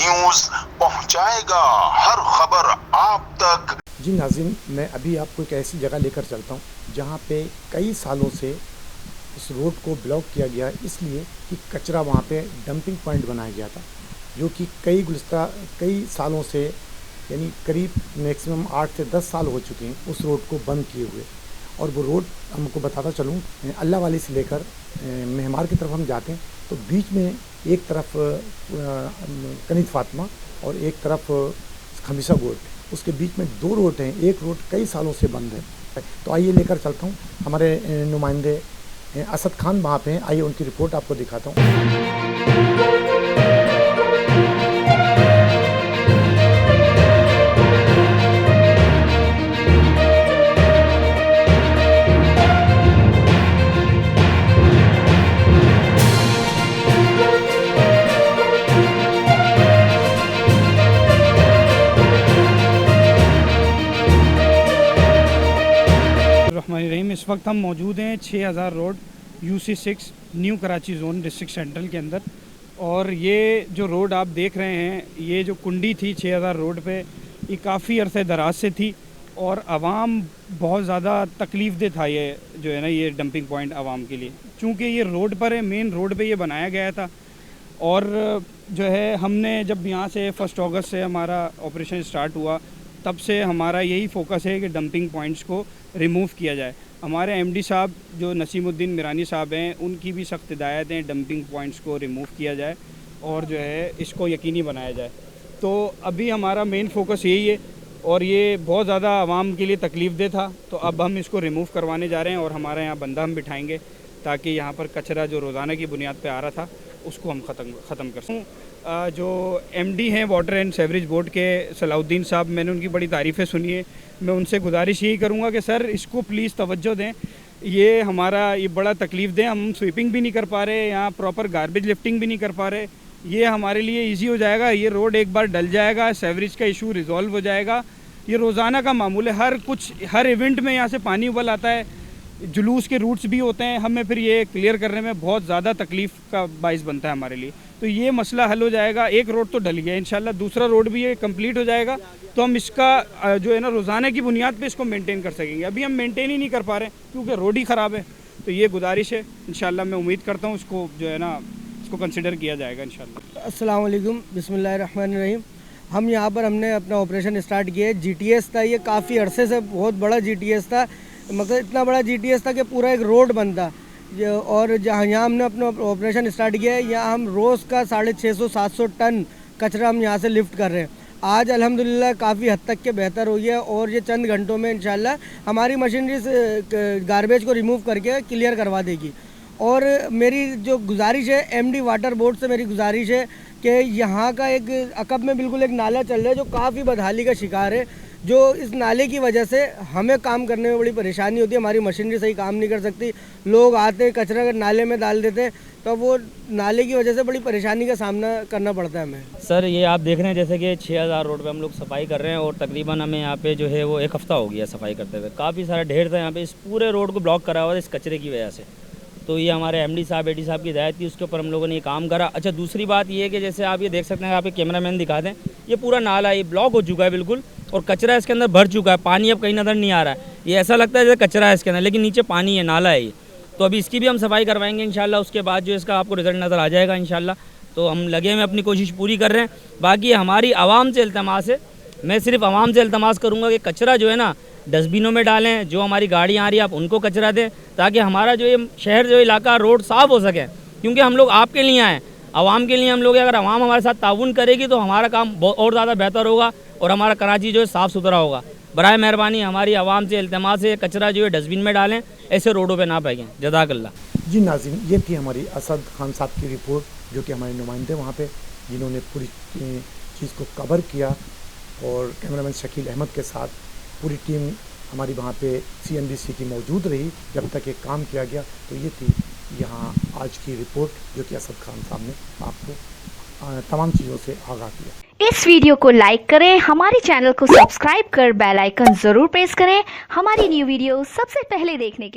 News पहुंचाएगा हर खबर आप तक। जी नाज़रीन, मैं अभी आपको एक ऐसी जगह लेकर चलता हूँ जहाँ पे कई सालों से उस रोड को ब्लॉक किया गया इसलिए कि कचरा वहाँ पे डंपिंग पॉइंट बनाया गया था, जो कि कई सालों से यानी करीब मैक्सिमम 8 से 10 साल हो चुके हैं उस रोड को बंद किए हुए। और वो रोड हमको बताता चलूँ, अल्लाह वाली से लेकर मेहमार की तरफ हम जाते हैं तो बीच में एक तरफ कनीत फातिमा और एक तरफ खमीसा गोड, उसके बीच में 2 रोड हैं। एक रोड कई सालों से बंद है। तो आइए लेकर चलता हूँ, हमारे नुमाइंदे असद खान वहाँ पे हैं, आइए उनकी रिपोर्ट आपको दिखाता हूँ। रहीम, इस वक्त हम मौजूद हैं 6000 road UC6 new Karachi zone district central के अंदर। और ये जो रोड आप देख रहे हैं, ये जो कुंडी थी 6000 रोड पे, ये काफ़ी अरसे दराज से थी और आवाम बहुत ज़्यादा तकलीफ़ दे था ये जो है ना, ये डंपिंग पॉइंट आवाम के लिए, चूँकि ये रोड पर है, मेन रोड पे ये बनाया गया था। और जो है हमने जब यहाँ से 1 अगस्त से हमारा ऑपरेशन स्टार्ट हुआ, तब से हमारा यही फोकस है कि डंपिंग पॉइंट्स को रिमूव किया जाए। हमारे MD साहब जो नसीमुद्दीन मिरानी साहब हैं, उनकी भी सख्त हिदायत हैं डंपिंग पॉइंट्स को रिमूव किया जाए और जो है इसको यकीनी बनाया जाए। तो अभी हमारा मेन फोकस यही है और ये बहुत ज़्यादा आवाम के लिए तकलीफ़ दे था, तो अब हम इसको रिमूव करवाने जा रहे हैं और हमारे यहाँ बंदा हम बिठाएंगे ताकि यहाँ पर कचरा जो रोज़ाना की बुनियाद पर आ रहा था उसको हम ख़त्म कर सकें। जो MD हैं वाटर एंड सेवरेज बोर्ड के सलाउद्दीन साहब, मैंने उनकी बड़ी तारीफ़ें सुनी है। मैं उनसे गुजारिश यही करूँगा कि सर इसको प्लीज़ तवज्जो दें, ये हमारा ये बड़ा तकलीफ़ दें। हम स्वीपिंग भी नहीं कर पा रहे, यहाँ प्रॉपर गार्बेज लिफ्टिंग भी नहीं कर पा रहे। ये हमारे लिए इजी हो जाएगा, ये रोड एक बार डल जाएगा, सेवरेज का इशू रिजॉल्व हो जाएगा। ये रोज़ाना का मामूल है, हर इवेंट में यहाँ से पानी उबल आता है, जुलूस के रूट्स भी होते हैं, हमें फिर ये क्लियर करने में बहुत ज़्यादा तकलीफ़ का बाइस बनता है हमारे लिए। तो ये मसला हल हो जाएगा। एक रोड तो डल गया, इंशाल्लाह दूसरा रोड भी ये कंप्लीट हो जाएगा तो हम इसका जो है ना रोज़ाना की बुनियाद पे इसको मेंटेन कर सकेंगे। अभी हम मेंटेन ही नहीं कर पा रहे क्योंकि रोड ही ख़राब है। तो ये गुजारिश है, इंशाल्लाह मैं उम्मीद करता हूँ इसको जो है ना इसको कंसिडर किया जाएगा इंशाल्लाह। अस्सलाम वालेकुम, बिस्मिल्लाहिर्रहमानिर्रहीम। हम यहाँ पर हमने अपना ऑपरेशन स्टार्ट किया है। GTS था, ये काफ़ी अरसे से बहुत बड़ा GTS था, मतलब इतना बड़ा GTS था कि पूरा एक रोड बनता। और जहाँ यहाँ हमने अपना ऑपरेशन स्टार्ट किया है, यहाँ हम रोज़ का 650-700 टन कचरा हम यहाँ से लिफ्ट कर रहे हैं। आज अल्हम्दुलिल्लाह काफ़ी हद तक के बेहतर हुई है और ये चंद घंटों में इंशाल्लाह हमारी मशीनरी से गार्बेज को रिमूव करके क्लियर करवा देगी। और मेरी जो गुजारिश है MD वाटर बोर्ड से, मेरी गुजारिश है कि यहाँ का एक अकब में बिल्कुल एक नाला चल रहा है जो काफ़ी बदहाली का शिकार है, जो इस नाले की वजह से हमें काम करने में बड़ी परेशानी होती है। हमारी मशीनरी सही काम नहीं कर सकती, लोग आते कचरा अगर नाले में डाल देते हैं तो वो नाले की वजह से बड़ी परेशानी का सामना करना पड़ता है हमें। सर ये आप देख रहे हैं जैसे कि 6000 रोड पे हम लोग सफाई कर रहे हैं और तकरीबन हमें यहाँ पे जो है वो 1 हफ़्ता हो गया सफाई करते हुए। काफ़ी सारा ढेर था यहाँ पे, इस पूरे रोड को ब्लॉक करा हुआ था इस कचरे की वजह से। तो ये हमारे MD साहब AD साहब की हिदायत थी, उसके ऊपर हम लोगों ने ये काम करा। अच्छा, दूसरी बात ये है कि जैसे आप ये देख सकते हैं, आप कैमरामैन दिखा दें, ये पूरा नाला ये ब्लॉक हो चुका है बिल्कुल और कचरा इसके अंदर भर चुका है। पानी अब कहीं नज़र नहीं आ रहा है, ये ऐसा लगता है जैसे कचरा है इसके अंदर, लेकिन नीचे पानी है, नाला है ये। तो अभी इसकी भी हम सफाई करवाएंगे इंशाल्लाह, उसके बाद जो इसका आपको रिज़ल्ट नज़र आ जाएगा इंशाल्लाह। तो हम लगे हुए अपनी कोशिश पूरी कर रहे हैं। बाकी हमारी आवाम से इल्तमास है, मैं सिर्फ आवाम से इल्तमास करूँगा कि कचरा जो है ना डस्टबिनों में डालें, जो हमारी गाड़ियाँ आ रही है आप उनको कचरा दें, ताकि हमारा जो ये शहर जो इलाका रोड साफ़ हो सके। क्योंकि हम लोग आपके लिए आए, आवाम के लिए हम लोग, अगर आवाम हमारे साथ ताउन करेगी तो हमारा काम और ज़्यादा बेहतर होगा और हमारा कराची जो है साफ़ सुथरा होगा। बराए मेहरबानी हमारी आवाम से इल्तमास है, कचरा जो है डस्टबिन में डालें, ऐसे रोडों पे ना फेंकें। जज़ाकल्लाह। जी नाज़रीन, ये थी हमारी असद खान साहब की रिपोर्ट, जो कि हमारे नुमाइंदे वहाँ पे जिन्होंने पूरी चीज़ को कवर किया और कैमरामैन शकील अहमद के साथ पूरी टीम हमारी वहाँ पे CNBC की मौजूद रही जब तक ये काम किया गया। तो ये थी यहाँ आज की रिपोर्ट, जो कि असद खान साहब ने आपको तमाम चीज़ों से आगाह किया। इस वीडियो को लाइक करें, हमारे चैनल को सब्सक्राइब कर बेल आइकन जरूर प्रेस करें हमारी न्यू वीडियो सबसे पहले देखने के लिए।